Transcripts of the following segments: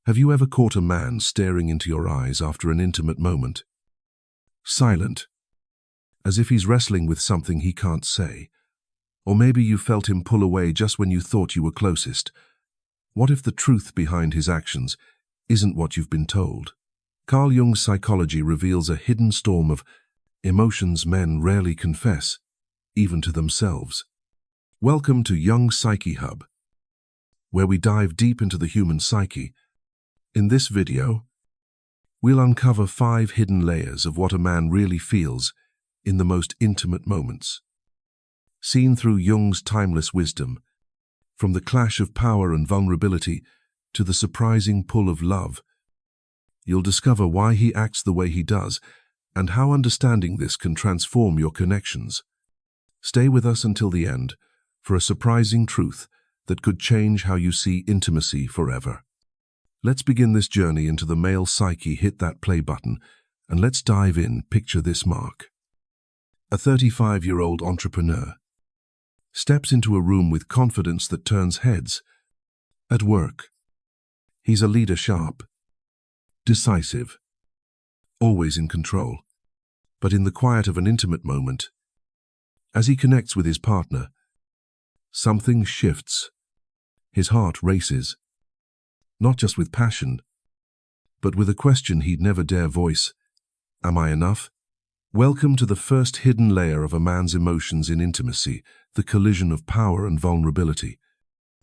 Have you ever caught a man staring into your eyes after an intimate moment? Silent, as if he's wrestling with something he can't say. Or maybe you felt him pull away just when you thought you were closest. What if the truth behind his actions isn't what you've been told? Carl Jung's psychology reveals a hidden storm of emotions men rarely confess, even to themselves. Welcome to Jung's Psyche Hub, where we dive deep into the human psyche. In this video, we'll uncover 5 hidden layers of what a man really feels in the most intimate moments. Seen through Jung's timeless wisdom, from the clash of power and vulnerability to the surprising pull of love, you'll discover why he acts the way he does and how understanding this can transform your connections. Stay with us until the end for a surprising truth that could change how you see intimacy forever. Let's begin this journey into the male psyche. Hit that play button and let's dive in. Picture this: Mark, a 35-year-old entrepreneur, steps into a room with confidence that turns heads. At work, he's a leader, sharp, decisive, always in control. But in the quiet of an intimate moment, as he connects with his partner, something shifts. His heart races, not just with passion, but with a question he'd never dare voice: am I enough? Welcome to the first hidden layer of a man's emotions in intimacy, the collision of power and vulnerability.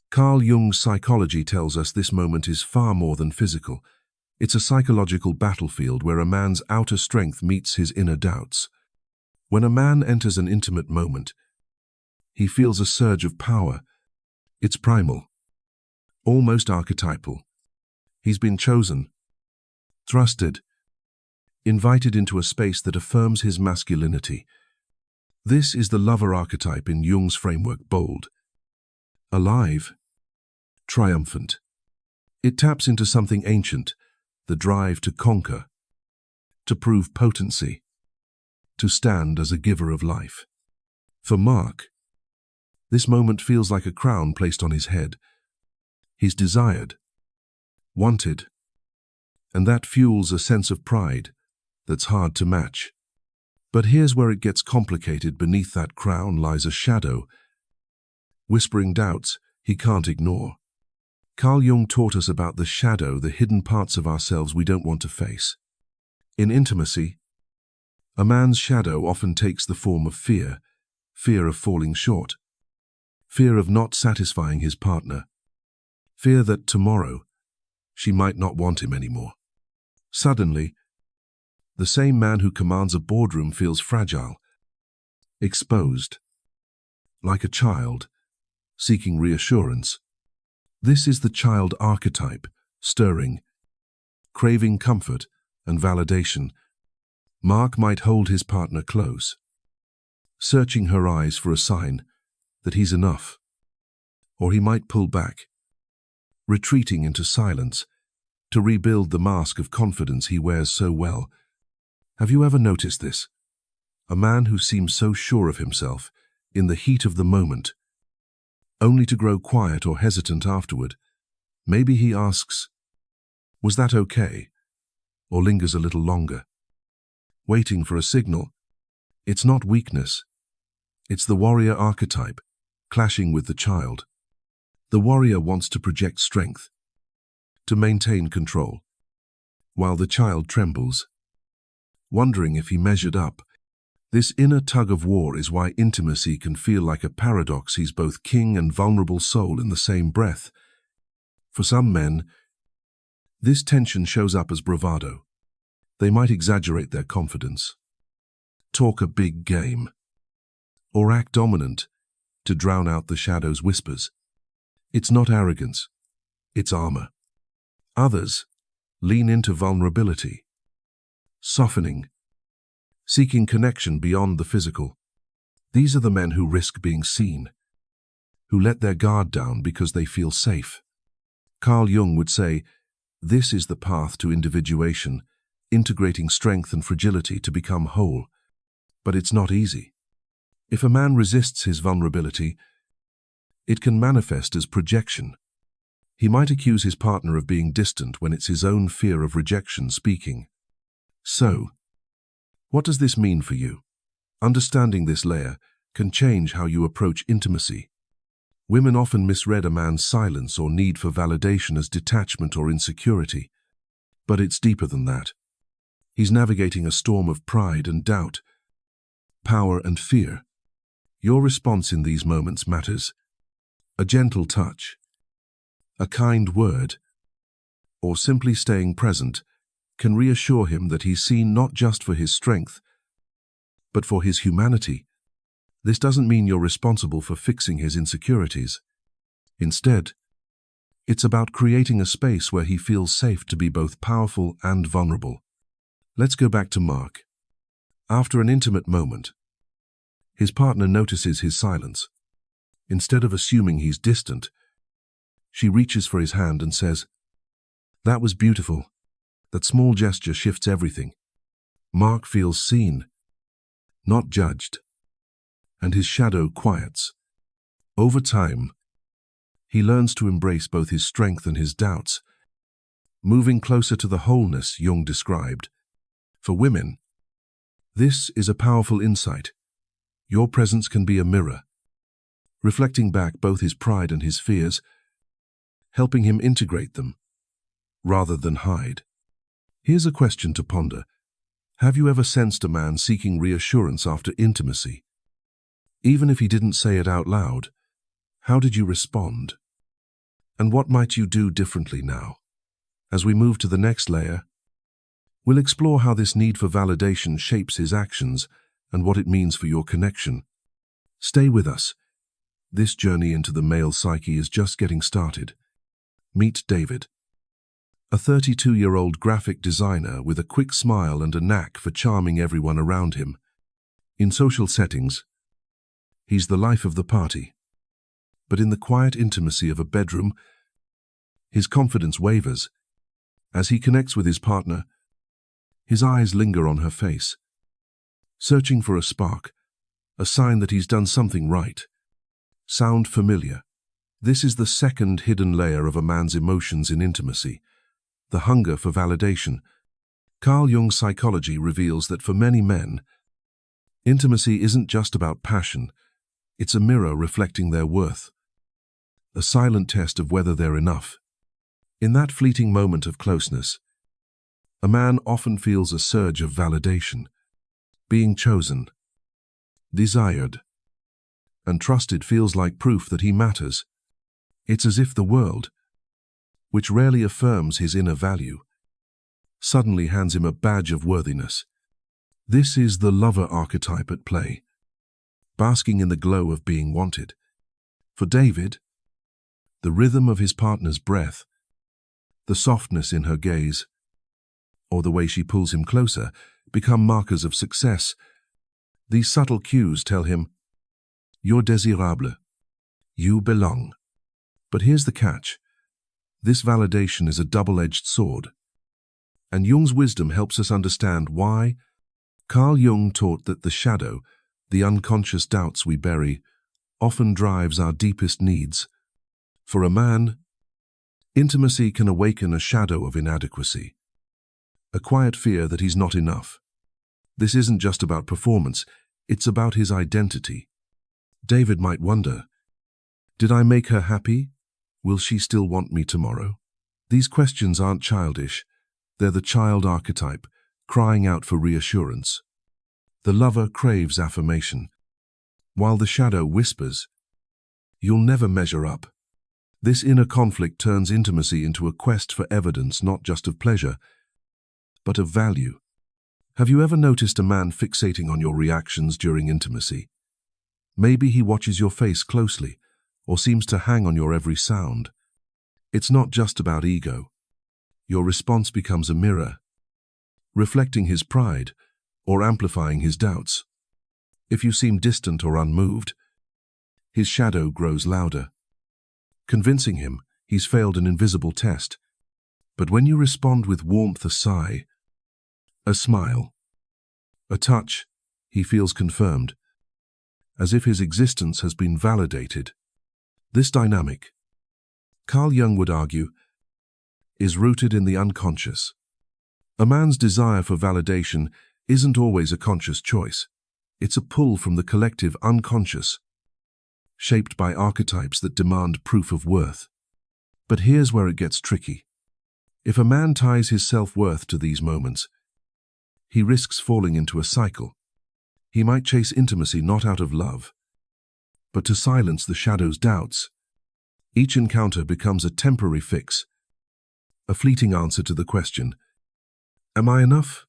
Carl Jung's psychology tells us this moment is far more than physical. It's a psychological battlefield where a man's outer strength meets his inner doubts. When a man enters an intimate moment, he feels a surge of power. It's primal, almost archetypal. He's been chosen, thrusted, invited into a space that affirms his masculinity. This is the lover archetype in Jung's framework: bold, alive, triumphant. It taps into something ancient, the drive to conquer, to prove potency, to stand as a giver of life. For Mark, this moment feels like a crown placed on his head. He's desired, wanted, and that fuels a sense of pride that's hard to match. But here's where it gets complicated. Beneath that crown lies a shadow, whispering doubts he can't ignore. Carl Jung taught us about the shadow, the hidden parts of ourselves we don't want to face. In intimacy, a man's shadow often takes the form of fear, fear of falling short, fear of not satisfying his partner, fear that tomorrow she might not want him anymore. Suddenly, the same man who commands a boardroom feels fragile, exposed, like a child, seeking reassurance. This is the child archetype, stirring, craving comfort and validation. Mark might hold his partner close, searching her eyes for a sign that he's enough. Or he might pull back, retreating into silence, to rebuild the mask of confidence he wears so well. Have you ever noticed this? A man who seems so sure of himself in the heat of the moment, only to grow quiet or hesitant afterward. Maybe he asks, "Was that okay?" or lingers a little longer, waiting for a signal. It's not weakness. It's the warrior archetype, clashing with the child. The warrior wants to project strength, to maintain control, while the child trembles, wondering if he measured up. This inner tug-of-war is why intimacy can feel like a paradox. He's both king and vulnerable soul in the same breath. For some men, this tension shows up as bravado. They might exaggerate their confidence, talk a big game, or act dominant to drown out the shadow's whispers. It's not arrogance, it's armor. Others lean into vulnerability, softening, seeking connection beyond the physical. These are the men who risk being seen, who let their guard down because they feel safe. Carl Jung would say, this is the path to individuation, integrating strength and fragility to become whole. But it's not easy. If a man resists his vulnerability, it can manifest as projection, He might accuse his partner of being distant when it's his own fear of rejection speaking. So, what does this mean for you? Understanding this layer can change how you approach intimacy. Women often misread a man's silence or need for validation as detachment or insecurity. But it's deeper than that. He's navigating a storm of pride and doubt, power and fear. Your response in these moments matters. A gentle touch, a kind word, or simply staying present can reassure him that he's seen not just for his strength, but for his humanity. This doesn't mean you're responsible for fixing his insecurities. Instead, it's about creating a space where he feels safe to be both powerful and vulnerable. Let's go back to Mark. After an intimate moment, his partner notices his silence. Instead of assuming he's distant, she reaches for his hand and says, "That was beautiful. That small gesture shifts everything." Mark feels seen, not judged, and his shadow quiets. Over time, he learns to embrace both his strength and his doubts, moving closer to the wholeness Jung described. For women, this is a powerful insight. Your presence can be a mirror, reflecting back both his pride and his fears, helping him integrate them, rather than hide. Here's a question to ponder. Have you ever sensed a man seeking reassurance after intimacy? Even if he didn't say it out loud, how did you respond? And what might you do differently now? As we move to the next layer, we'll explore how this need for validation shapes his actions and what it means for your connection. Stay with us. This journey into the male psyche is just getting started. Meet David, a 32-year-old graphic designer with a quick smile and a knack for charming everyone around him. In social settings, he's the life of the party. But in the quiet intimacy of a bedroom, his confidence wavers. As he connects with his partner, his eyes linger on her face, searching for a spark, a sign that he's done something right. Sound familiar? This is the second hidden layer of a man's emotions in intimacy, the hunger for validation. Carl Jung's psychology reveals that for many men, intimacy isn't just about passion, it's a mirror reflecting their worth, a silent test of whether they're enough. In that fleeting moment of closeness, a man often feels a surge of validation, being chosen, desired, and trusted feels like proof that he matters. It's as if the world, which rarely affirms his inner value, suddenly hands him a badge of worthiness. This is the lover archetype at play, basking in the glow of being wanted. For David, the rhythm of his partner's breath, the softness in her gaze, or the way she pulls him closer, become markers of success. These subtle cues tell him, "You're désirable. You belong." But here's the catch. This validation is a double-edged sword. And Jung's wisdom helps us understand why. Carl Jung taught that the shadow, the unconscious doubts we bury, often drives our deepest needs. For a man, intimacy can awaken a shadow of inadequacy, a quiet fear that he's not enough. This isn't just about performance, it's about his identity. David might wonder, did I make her happy? Will she still want me tomorrow? These questions aren't childish. They're the child archetype, crying out for reassurance. The lover craves affirmation, while the shadow whispers, "You'll never measure up." This inner conflict turns intimacy into a quest for evidence not just of pleasure, but of value. Have you ever noticed a man fixating on your reactions during intimacy? Maybe he watches your face closely, or seems to hang on your every sound. It's not just about ego. Your response becomes a mirror, reflecting his pride or amplifying his doubts. If you seem distant or unmoved, his shadow grows louder, convincing him he's failed an invisible test. But when you respond with warmth, a sigh, a smile, a touch, he feels confirmed, as if his existence has been validated. This dynamic, Carl Jung would argue, is rooted in the unconscious. A man's desire for validation isn't always a conscious choice. It's a pull from the collective unconscious, shaped by archetypes that demand proof of worth. But here's where it gets tricky. If a man ties his self-worth to these moments, he risks falling into a cycle. He might chase intimacy not out of love, but to silence the shadow's doubts. Each encounter becomes a temporary fix, a fleeting answer to the question, am I enough?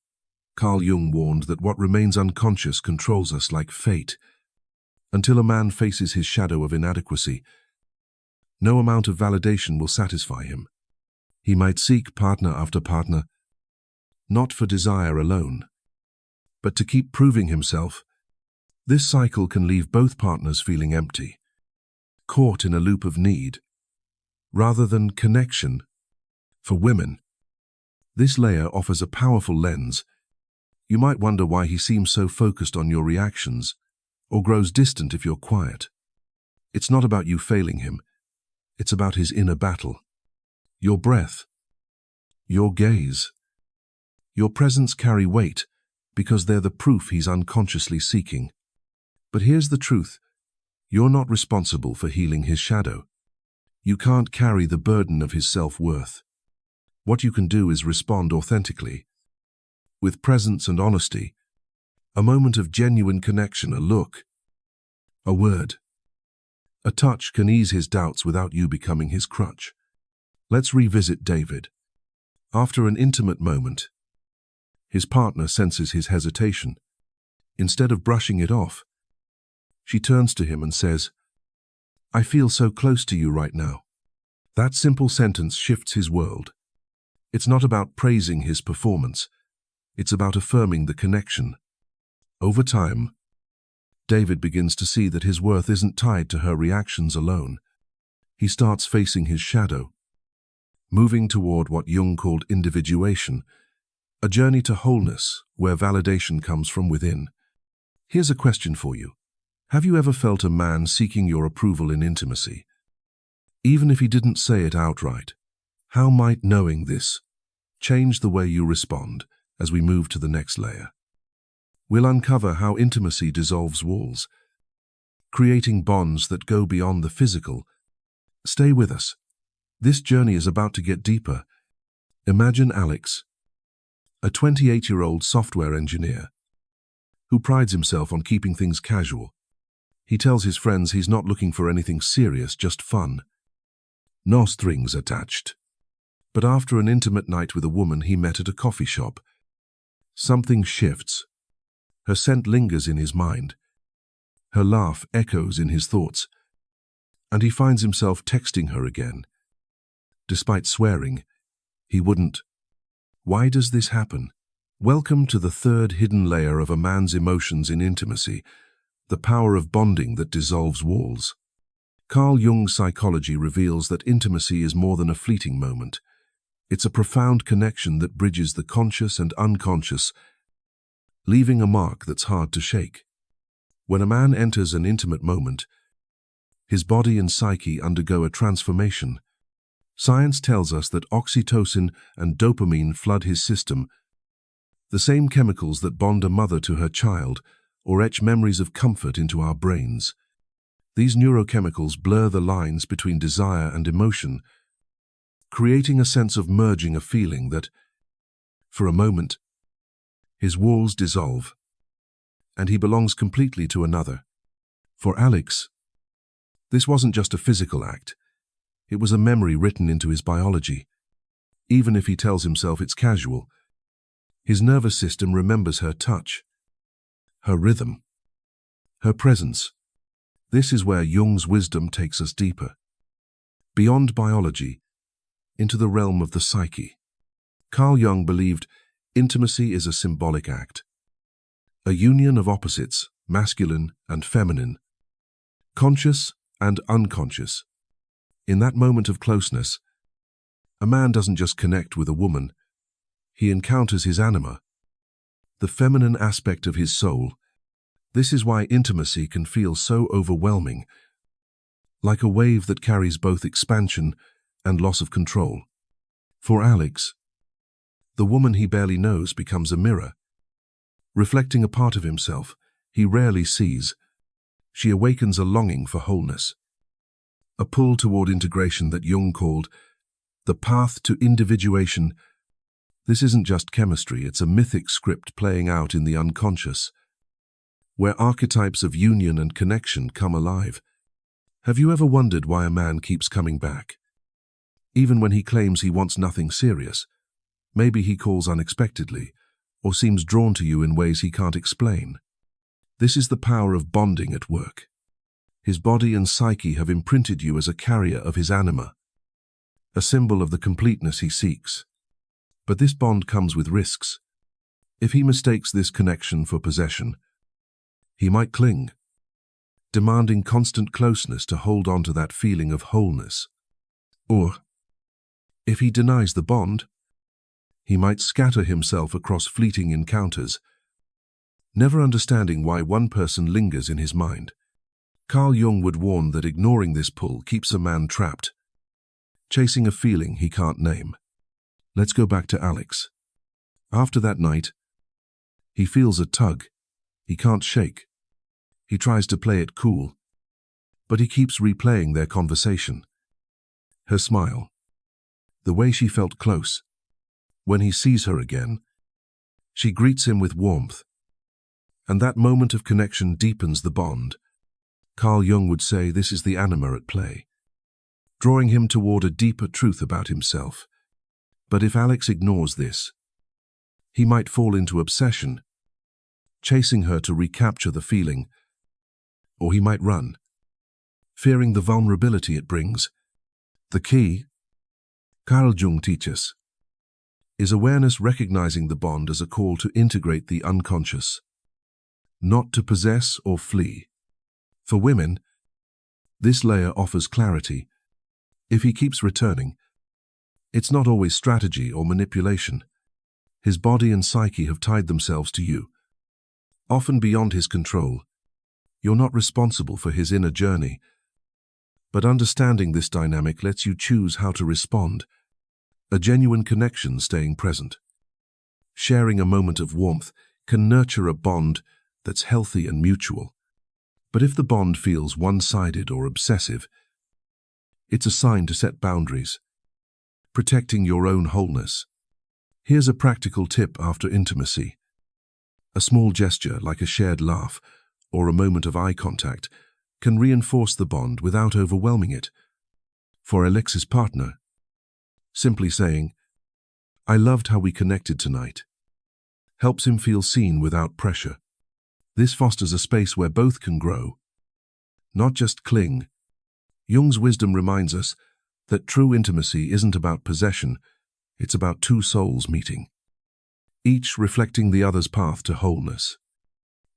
Carl Jung warned that what remains unconscious controls us like fate. Until a man faces his shadow of inadequacy, no amount of validation will satisfy him. He might seek partner after partner, not for desire alone, but to keep proving himself. This cycle can leave both partners feeling empty, caught in a loop of need, rather than connection. For women, this layer offers a powerful lens. You might wonder why he seems so focused on your reactions, or grows distant if you're quiet. It's not about you failing him. It's about his inner battle. Your breath, your gaze, your presence carry weight because they're the proof he's unconsciously seeking. But here's the truth. You're not responsible for healing his shadow. You can't carry the burden of his self-worth. What you can do is respond authentically, with presence and honesty, a moment of genuine connection, a look, a word, a touch can ease his doubts without you becoming his crutch. Let's revisit David. After an intimate moment, his partner senses his hesitation. Instead of brushing it off, she turns to him and says, I feel so close to you right now. That simple sentence shifts his world. It's not about praising his performance. It's about affirming the connection. Over time, David begins to see that his worth isn't tied to her reactions alone. He starts facing his shadow, moving toward what Jung called individuation, a journey to wholeness where validation comes from within. Here's a question for you. Have you ever felt a man seeking your approval in intimacy? Even if he didn't say it outright, how might knowing this change the way you respond as we move to the next layer? We'll uncover how intimacy dissolves walls, creating bonds that go beyond the physical. Stay with us. This journey is about to get deeper. Imagine Alex, a 28-year-old software engineer who prides himself on keeping things casual. He tells his friends he's not looking for anything serious, just fun. No strings attached. But after an intimate night with a woman he met at a coffee shop, something shifts. Her scent lingers in his mind. Her laugh echoes in his thoughts. And he finds himself texting her again. Despite swearing, he wouldn't. Why does this happen? Welcome to the third hidden layer of a man's emotions in intimacy, the power of bonding that dissolves walls. Carl Jung's psychology reveals that intimacy is more than a fleeting moment. It's a profound connection that bridges the conscious and unconscious, leaving a mark that's hard to shake. When a man enters an intimate moment, his body and psyche undergo a transformation. Science tells us that oxytocin and dopamine flood his system, the same chemicals that bond a mother to her child or etch memories of comfort into our brains. These neurochemicals blur the lines between desire and emotion, creating a sense of merging a feeling that, for a moment, his walls dissolve, and he belongs completely to another. For Alex, this wasn't just a physical act. It was a memory written into his biology. Even if he tells himself it's casual, his nervous system remembers her touch, her rhythm, her presence. This is where Jung's wisdom takes us deeper, beyond biology, into the realm of the psyche. Carl Jung believed intimacy is a symbolic act, a union of opposites, masculine and feminine, conscious and unconscious. In that moment of closeness, a man doesn't just connect with a woman, he encounters his anima, the feminine aspect of his soul. This is why intimacy can feel so overwhelming, like a wave that carries both expansion and loss of control. For Alex, the woman he barely knows becomes a mirror. Reflecting a part of himself he rarely sees, she awakens a longing for wholeness, a pull toward integration that Jung called the path to individuation. This isn't just chemistry, it's a mythic script playing out in the unconscious, where archetypes of union and connection come alive. Have you ever wondered why a man keeps coming back? Even when he claims he wants nothing serious, maybe he calls unexpectedly, or seems drawn to you in ways he can't explain. This is the power of bonding at work. His body and psyche have imprinted you as a carrier of his anima, a symbol of the completeness he seeks. But this bond comes with risks. If he mistakes this connection for possession, he might cling, demanding constant closeness to hold on to that feeling of wholeness. Or, if he denies the bond, he might scatter himself across fleeting encounters, never understanding why one person lingers in his mind. Carl Jung would warn that ignoring this pull keeps a man trapped, chasing a feeling he can't name. Let's go back to Alex. After that night, he feels a tug he can't shake. He tries to play it cool, but he keeps replaying their conversation. Her smile, the way she felt close. When he sees her again, she greets him with warmth, and that moment of connection deepens the bond. Carl Jung would say this is the anima at play, drawing him toward a deeper truth about himself. But if Alex ignores this, he might fall into obsession, chasing her to recapture the feeling, or he might run, fearing the vulnerability it brings. The key, Carl Jung teaches, is awareness, recognizing the bond as a call to integrate the unconscious, not to possess or flee. For women, this layer offers clarity. If he keeps returning, it's not always strategy or manipulation. His body and psyche have tied themselves to you, often beyond his control. You're not responsible for his inner journey, but understanding this dynamic lets you choose how to respond. A genuine connection, staying present, sharing a moment of warmth, can nurture a bond that's healthy and mutual. But if the bond feels one-sided or obsessive, it's a sign to set boundaries, protecting your own wholeness. Here's a practical tip after intimacy. A small gesture, like a shared laugh or a moment of eye contact, can reinforce the bond without overwhelming it. For Alex's partner, simply saying, "I loved how we connected tonight," helps him feel seen without pressure. This fosters a space where both can grow, not just cling. Jung's wisdom reminds us that true intimacy isn't about possession, it's about two souls meeting, each reflecting the other's path to wholeness.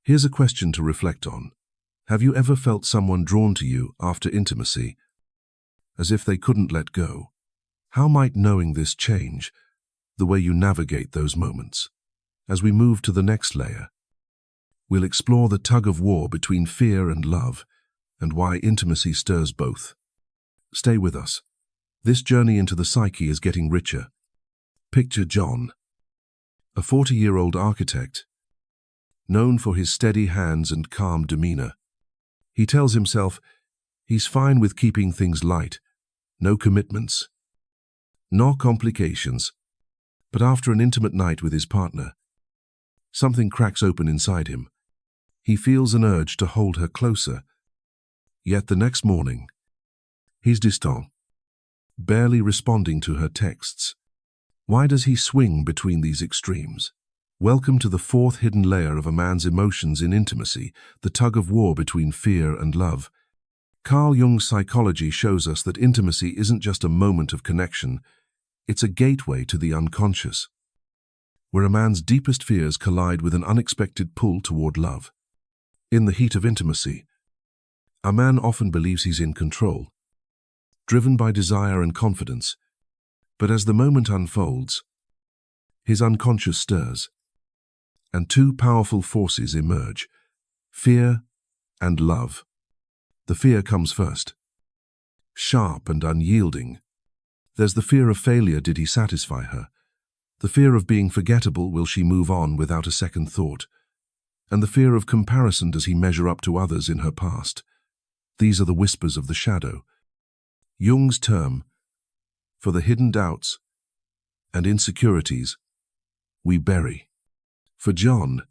Here's a question to reflect on. Have you ever felt someone drawn to you after intimacy, as if they couldn't let go? How might knowing this change the way you navigate those moments? As we move to the next layer, we'll explore the tug-of-war between fear and love, and why intimacy stirs both. Stay with us. This journey into the psyche is getting richer. Picture John, a 40-year-old architect, known for his steady hands and calm demeanor. He tells himself he's fine with keeping things light, no commitments, no complications. But after an intimate night with his partner, something cracks open inside him. He feels an urge to hold her closer. Yet the next morning, he's distant, barely responding to her texts. Why does he swing between these extremes? Welcome to the fourth hidden layer of a man's emotions in intimacy, the tug-of-war between fear and love. Carl Jung's psychology shows us that intimacy isn't just a moment of connection, it's a gateway to the unconscious, where a man's deepest fears collide with an unexpected pull toward love. In the heat of intimacy, a man often believes he's in control, driven by desire and confidence. But as the moment unfolds, his unconscious stirs, and two powerful forces emerge: fear and love. The fear comes first, sharp and unyielding, There's the fear of failure. Did he satisfy her? The fear of being forgettable. Will she move on without a second thought? And the fear of comparison. Does he measure up to others in her past? These are the whispers of the shadow. Jung's term for the hidden doubts and insecurities we bury. For John,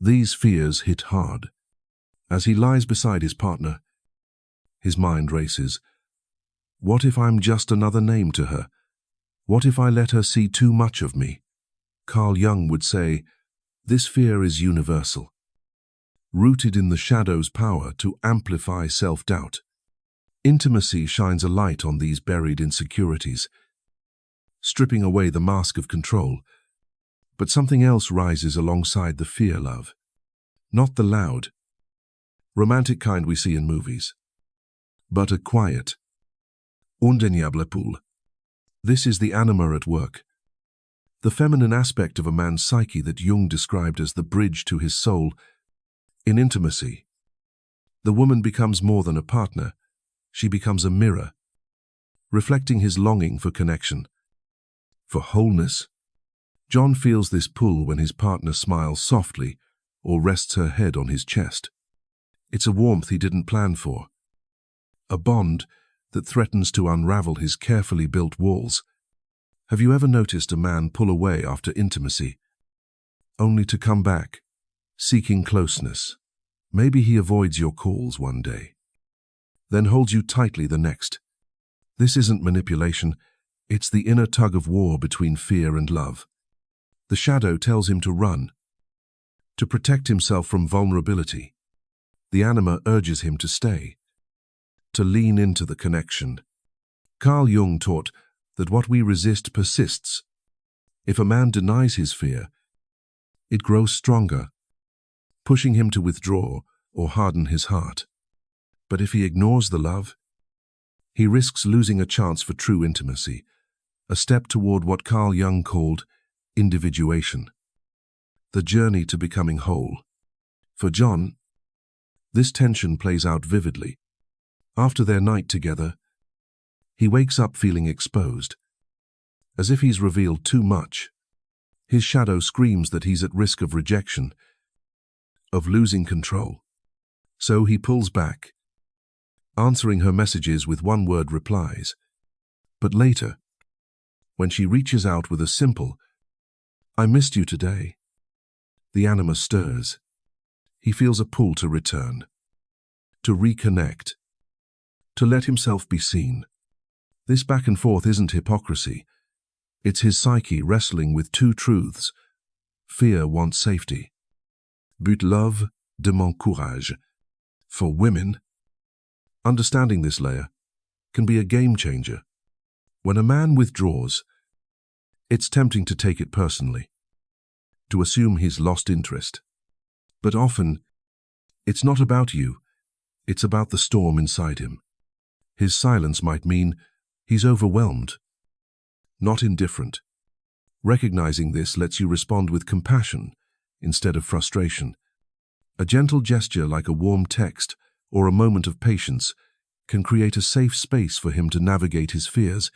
these fears hit hard. As he lies beside his partner, his mind races. What if I'm just another name to her? What if I let her see too much of me? Carl Jung would say, this fear is universal, rooted in the shadow's power to amplify self-doubt. Intimacy shines a light on these buried insecurities, stripping away the mask of control. But something else rises alongside the fear, love. Not the loud, romantic kind we see in movies, but a quiet, undeniable pull. This is the anima at work, the feminine aspect of a man's psyche that Jung described as the bridge to his soul. In intimacy, the woman becomes more than a partner. She becomes a mirror, reflecting his longing for connection, for wholeness. John feels this pull when his partner smiles softly or rests her head on his chest. It's a warmth he didn't plan for, a bond that threatens to unravel his carefully built walls. Have you ever noticed a man pull away after intimacy, only to come back, seeking closeness? Maybe he avoids your calls one day, then holds you tightly the next. This isn't manipulation, it's the inner tug of war between fear and love. The shadow tells him to run, to protect himself from vulnerability. The anima urges him to stay, to lean into the connection. Carl Jung taught that what we resist persists. If a man denies his fear, it grows stronger, pushing him to withdraw or harden his heart. But if he ignores the love, he risks losing a chance for true intimacy, a step toward what Carl Jung called individuation, the journey to becoming whole. For John, this tension plays out vividly. After their night together, he wakes up feeling exposed, as if he's revealed too much. His shadow screams that he's at risk of rejection, of losing control. So he pulls back, answering her messages with one-word replies. But later, when she reaches out with a simple, "I missed you today," the anima stirs. He feels a pull to return, to reconnect, to let himself be seen. This back and forth isn't hypocrisy. It's his psyche wrestling with two truths. Fear wants safety, but love demande courage. For women, understanding this layer can be a game changer. When a man withdraws, it's tempting to take it personally, to assume he's lost interest. But often, it's not about you, it's about the storm inside him. His silence might mean he's overwhelmed, not indifferent. Recognizing this lets you respond with compassion instead of frustration. A gentle gesture like a warm text or a moment of patience can create a safe space for him to navigate his fears.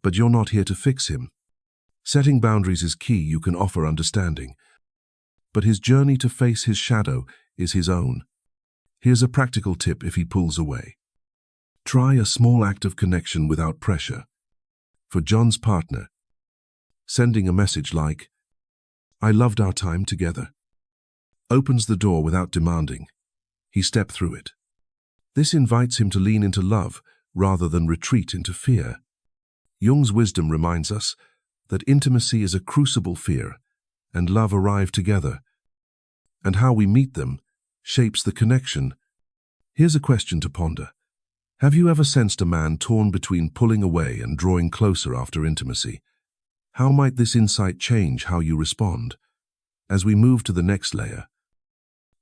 But you're not here to fix him. Setting boundaries is key. You can offer understanding, but his journey to face his shadow is his own. Here's a practical tip if he pulls away. Try a small act of connection without pressure. For John's partner, sending a message like, "I loved our time together," opens the door without demanding. He stepped through it. This invites him to lean into love rather than retreat into fear. Jung's wisdom reminds us that intimacy is a crucible. Fear and love arrive together, and how we meet them shapes the connection. Here's a question to ponder. Have you ever sensed a man torn between pulling away and drawing closer after intimacy? How might this insight change how you respond? As we move to the next layer,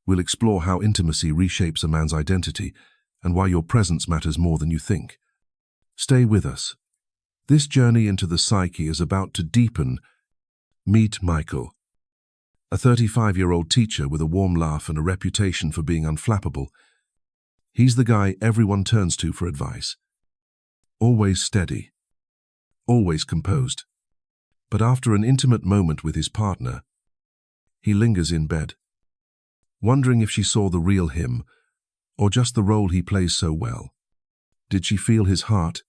we'll explore how intimacy reshapes a man's identity and why your presence matters more than you think. Stay with us. This journey into the psyche is about to deepen. Meet Michael, a 35-year-old teacher with a warm laugh and a reputation for being unflappable. He's the guy everyone turns to for advice. Always steady, always composed. But after an intimate moment with his partner, he lingers in bed, wondering if she saw the real him or just the role he plays so well. Did she feel his heart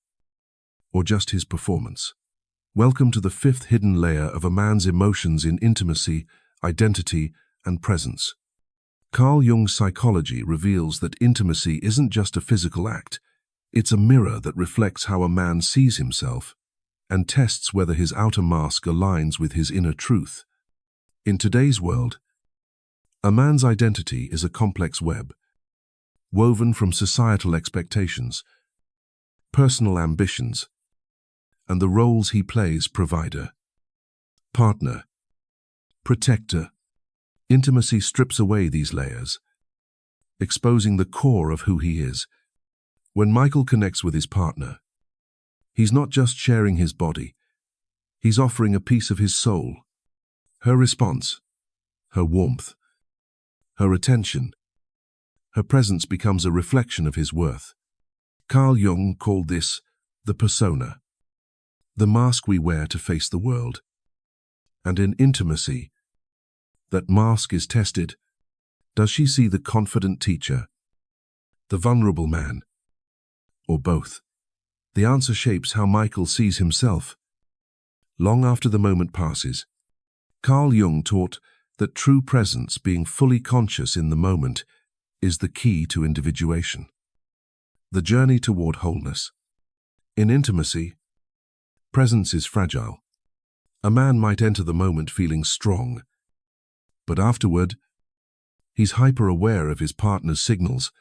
or just his performance? Welcome to the fifth hidden layer of a man's emotions in intimacy, identity, and presence. Carl Jung's psychology reveals that intimacy isn't just a physical act. It's a mirror that reflects how a man sees himself and tests whether his outer mask aligns with his inner truth. In today's world, a man's identity is a complex web, woven from societal expectations, personal ambitions, and the roles he plays: provider, partner, protector. Intimacy strips away these layers, exposing the core of who he is. When Michael connects with his partner, he's not just sharing his body, he's offering a piece of his soul. Her response, her warmth, her attention, her presence becomes a reflection of his worth. Carl Jung called this the persona, the mask we wear to face the world. And in intimacy, that mask is tested. Does she see the confident teacher, the vulnerable man, or both? The answer shapes how Michael sees himself. Long after the moment passes, Carl Jung taught that true presence, being fully conscious in the moment, is the key to individuation, the journey toward wholeness. In intimacy, presence is fragile. A man might enter the moment feeling strong, but afterward, he's hyper-aware of his partner's signals.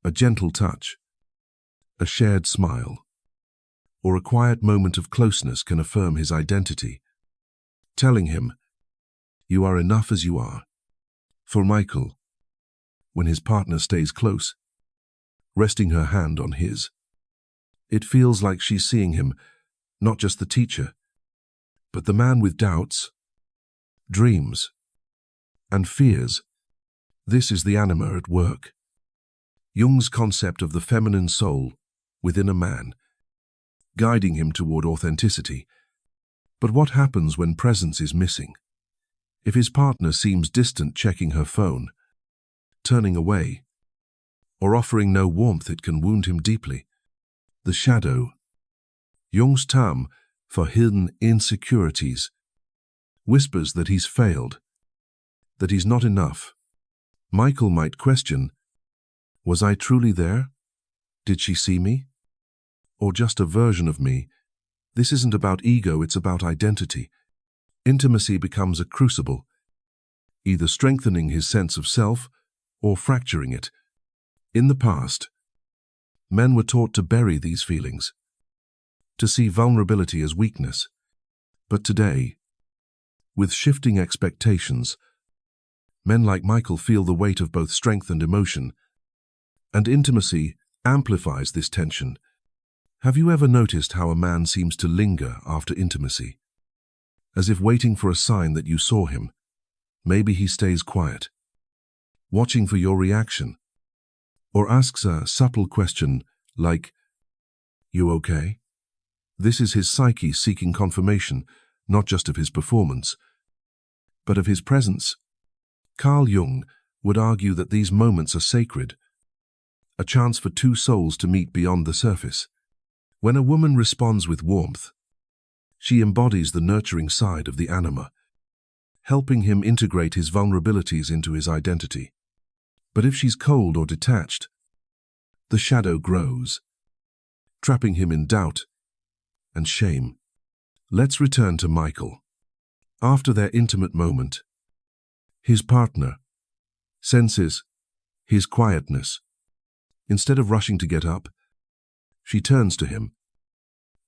A gentle touch, a shared smile, or a quiet moment of closeness can affirm his identity, telling him, "You are enough as you are." For Michael, when his partner stays close, resting her hand on his, it feels like she's seeing him, not just the teacher, but the man with doubts, dreams, and fears. This is the anima at work. Jung's concept of the feminine soul within a man, guiding him toward authenticity. But what happens when presence is missing? If his partner seems distant, checking her phone, turning away, or offering no warmth, it can wound him deeply. The shadow, Jung's term for hidden insecurities, whispers that he's failed, that he's not enough. Michael might question, was I truly there? Did she see me? Or just a version of me? This isn't about ego, it's about identity. Intimacy becomes a crucible, either strengthening his sense of self or fracturing it. In the past, men were taught to bury these feelings, to see vulnerability as weakness. But today, with shifting expectations, men like Michael feel the weight of both strength and emotion, and intimacy amplifies this tension. Have you ever noticed how a man seems to linger after intimacy, as if waiting for a sign that you saw him? Maybe he stays quiet, watching for your reaction, or asks a subtle question like, "You okay?" This is his psyche seeking confirmation, not just of his performance, but of his presence. Carl Jung would argue that these moments are sacred, a chance for two souls to meet beyond the surface. When a woman responds with warmth, she embodies the nurturing side of the anima, helping him integrate his vulnerabilities into his identity. But if she's cold or detached, the shadow grows, trapping him in doubt and shame. Let's return to Michael. After their intimate moment, his partner senses his quietness. Instead of rushing to get up, she turns to him,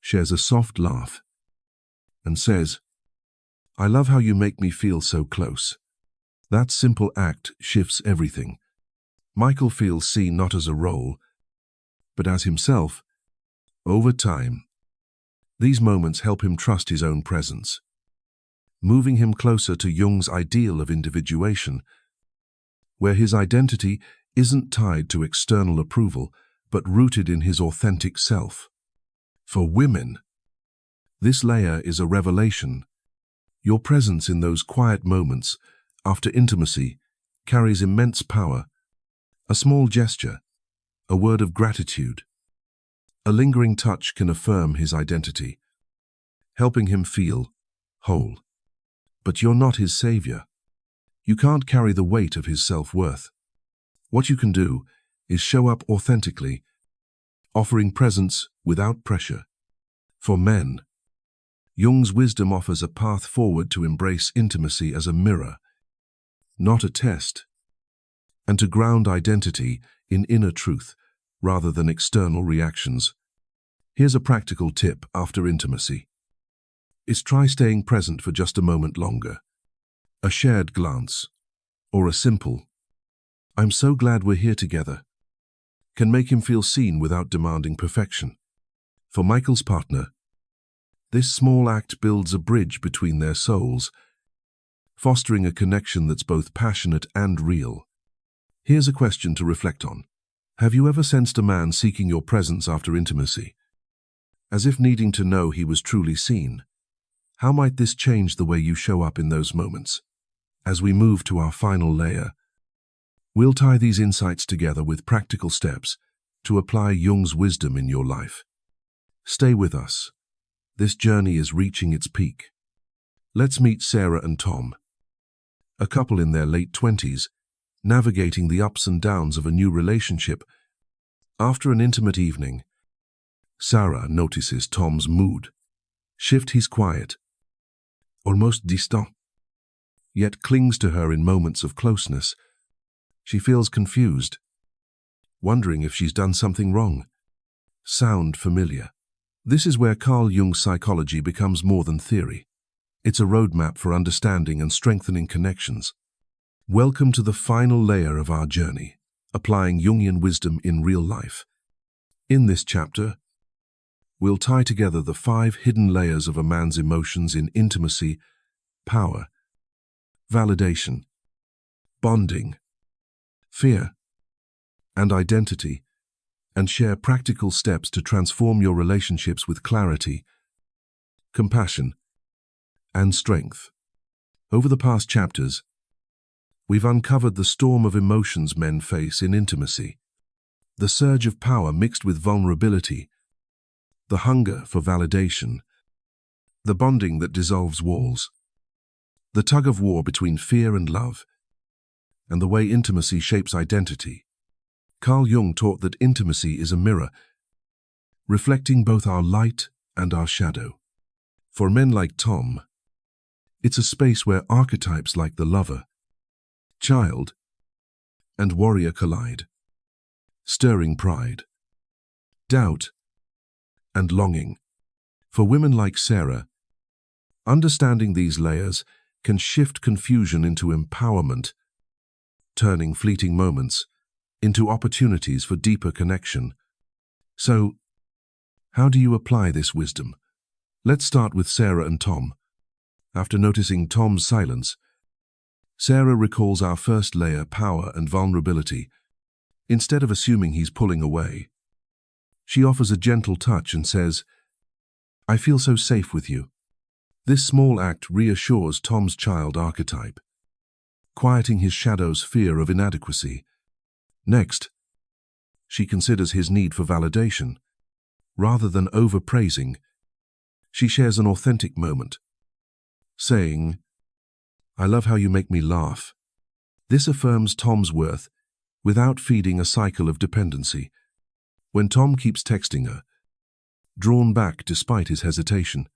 shares a soft laugh, and says, "I love how you make me feel so close." That simple act shifts everything. Michael feels seen not as a role, but as himself. Over time, these moments help him trust his own presence, moving him closer to Jung's ideal of individuation, where his identity isn't tied to external approval, but rooted in his authentic self. For women, This layer is a revelation. Your presence in those quiet moments after intimacy carries immense power. A small gesture, a word of gratitude, a lingering touch can affirm his identity, helping him feel whole. But you're not his savior. You can't carry the weight of his self-worth. What you can do is show up authentically, offering presence without pressure. For men, Jung's wisdom offers a path forward to embrace intimacy as a mirror, not a test, and to ground identity in inner truth rather than external reactions. Here's a practical tip after intimacy. Try staying present for just a moment longer. A shared glance, or a simple, "I'm so glad we're here together," can make him feel seen without demanding perfection. For Michael's partner, this small act builds a bridge between their souls, fostering a connection that's both passionate and real. Here's a question to reflect on. Have you ever sensed a man seeking your presence after intimacy, as if needing to know he was truly seen? How might this change the way you show up in those moments? As we move to our final layer, we'll tie these insights together with practical steps to apply Jung's wisdom in your life. Stay with us. This journey is reaching its peak. Let's meet Sarah and Tom, a couple in their late 20s, navigating the ups and downs of a new relationship. After an intimate evening, Sarah notices Tom's mood shift. He's quiet, almost distant, yet clings to her in moments of closeness. She feels confused, wondering if she's done something wrong. Sound familiar? This is where Carl Jung's psychology becomes more than theory. It's a roadmap for understanding and strengthening connections. Welcome to the final layer of our journey, applying Jungian wisdom in real life. In this chapter, we'll tie together the 5 hidden layers of a man's emotions in intimacy, power, validation, bonding, fear, and identity, and share practical steps to transform your relationships with clarity, compassion, and strength. Over the past chapters, we've uncovered the storm of emotions men face in intimacy, the surge of power mixed with vulnerability, the hunger for validation, the bonding that dissolves walls, the tug-of-war between fear and love, and the way intimacy shapes identity. Carl Jung taught that intimacy is a mirror, reflecting both our light and our shadow. For men like Tom, it's a space where archetypes like the lover, child, and warrior collide, stirring pride, doubt, and longing. For women like Sarah, understanding these layers can shift confusion into empowerment, turning fleeting moments into opportunities for deeper connection. So, how do you apply this wisdom? Let's start with Sarah and Tom. After noticing Tom's silence, Sarah recalls our first layer, power and vulnerability. Instead of assuming he's pulling away, she offers a gentle touch and says, "I feel so safe with you." This small act reassures Tom's child archetype, quieting his shadow's fear of inadequacy. Next, she considers his need for validation. Rather than overpraising, she shares an authentic moment, saying, "I love how you make me laugh." This affirms Tom's worth without feeding a cycle of dependency. When Tom keeps texting her, drawn back despite his hesitation,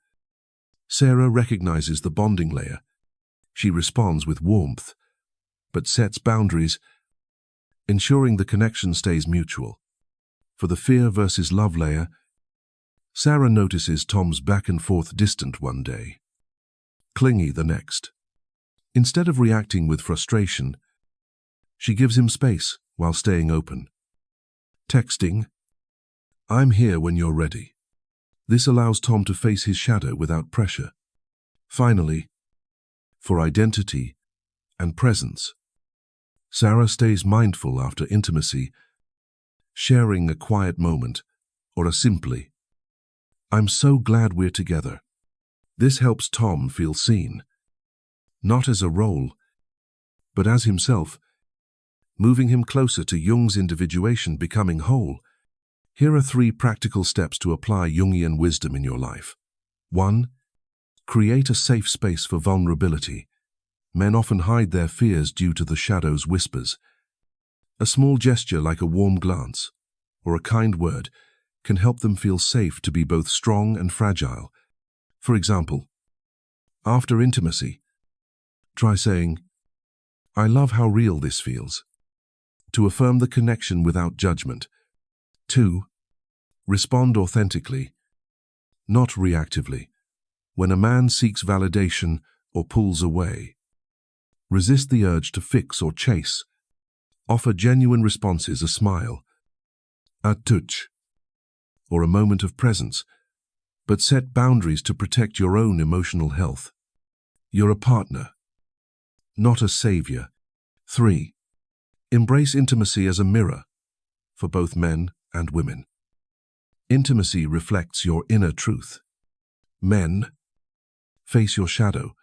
Sarah recognizes the bonding layer. She responds with warmth, but sets boundaries, ensuring the connection stays mutual. For the fear versus love layer, Sarah notices Tom's back and forth distant one day, clingy the next. Instead of reacting with frustration, she gives him space while staying open. Texting, "I'm here when you're ready." This allows Tom to face his shadow without pressure. Finally, for identity and presence, Sarah stays mindful after intimacy, sharing a quiet moment or a simply, "I'm so glad we're together," This helps Tom feel seen, not as a role, but as himself, moving him closer to Jung's individuation, becoming whole. Here are 3 practical steps to apply Jungian wisdom in your life. 1. Create a safe space for vulnerability. Men often hide their fears due to the shadow's whispers. A small gesture like a warm glance or a kind word can help them feel safe to be both strong and fragile. For example, after intimacy, try saying, "I love how real this feels," to affirm the connection without judgment. 2. Respond authentically, not reactively. When a man seeks validation or pulls away, resist the urge to fix or chase. Offer genuine responses, a smile, a touch, or a moment of presence, but set boundaries to protect your own emotional health. You're a partner, not a savior. 3. Embrace intimacy as a mirror for both men and women. Intimacy reflects your inner truth. Men, face your shadow,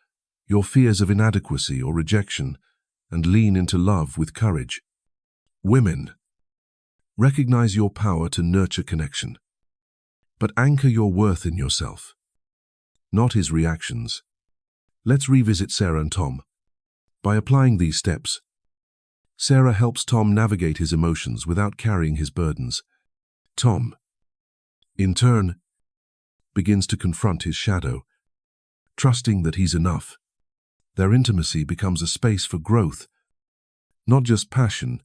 your fears of inadequacy or rejection, and lean into love with courage. Women, recognize your power to nurture connection, but anchor your worth in yourself, not his reactions. Let's revisit Sarah and Tom. By applying these steps, Sarah helps Tom navigate his emotions without carrying his burdens. Tom, in turn, begins to confront his shadow, trusting that he's enough. Their intimacy becomes a space for growth, not just passion.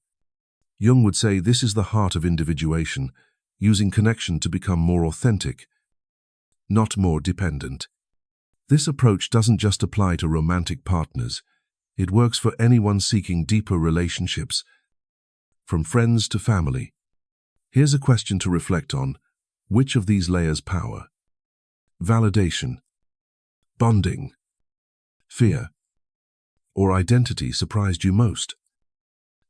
Jung would say this is the heart of individuation, using connection to become more authentic, not more dependent. This approach doesn't just apply to romantic partners. It works for anyone seeking deeper relationships, from friends to family. Here's a question to reflect on. Which of these layers power? Validation, bonding, fear, or identity surprised you most?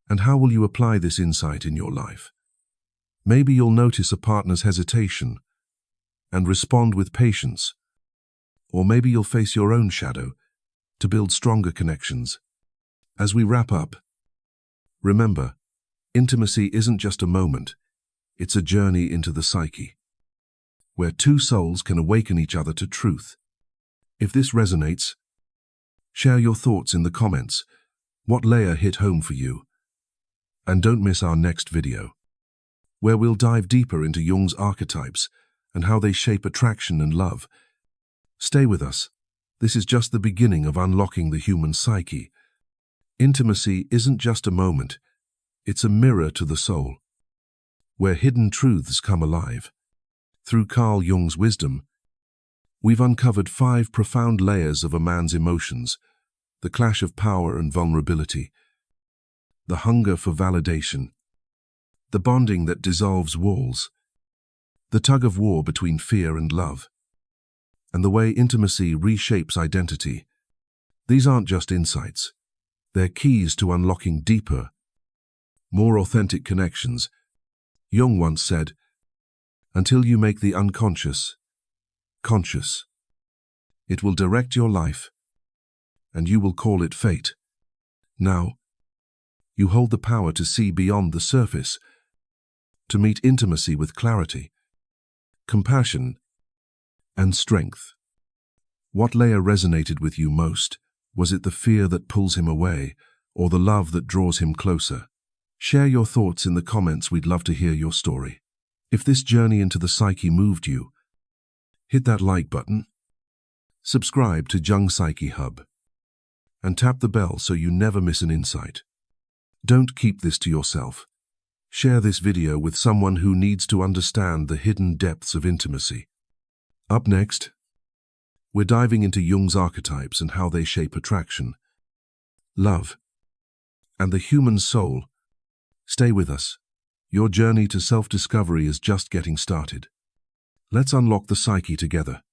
And how will you apply this insight in your life? Maybe you'll notice a partner's hesitation and respond with patience. Or maybe you'll face your own shadow to build stronger connections. As we wrap up, remember, intimacy isn't just a moment, it's a journey into the psyche, where 2 souls can awaken each other to truth. If this resonates, share your thoughts in the comments. What layer hit home for you? And don't miss our next video, where we'll dive deeper into Jung's archetypes and how they shape attraction and love. Stay with us. This is just the beginning of unlocking the human psyche. Intimacy isn't just a moment, it's a mirror to the soul, where hidden truths come alive. Through Carl Jung's wisdom, we've uncovered 5 profound layers of a man's emotions: the clash of power and vulnerability, the hunger for validation, the bonding that dissolves walls, the tug-of-war between fear and love, and the way intimacy reshapes identity. These aren't just insights. They're keys to unlocking deeper, more authentic connections. Jung once said, "Until you make the unconscious conscious, it will direct your life, and you will call it fate." Now, you hold the power to see beyond the surface, to meet intimacy with clarity, compassion, and strength. What layer resonated with you most? Was it the fear that pulls him away, or the love that draws him closer? Share your thoughts in the comments. We'd love to hear your story. If this journey into the psyche moved you, hit that like button, subscribe to Jung Psyche Hub, and tap the bell so you never miss an insight. Don't keep this to yourself. Share this video with someone who needs to understand the hidden depths of intimacy. Up next, we're diving into Jung's archetypes and how they shape attraction, love, and the human soul. Stay with us. Your journey to self-discovery is just getting started. Let's unlock the psyche together.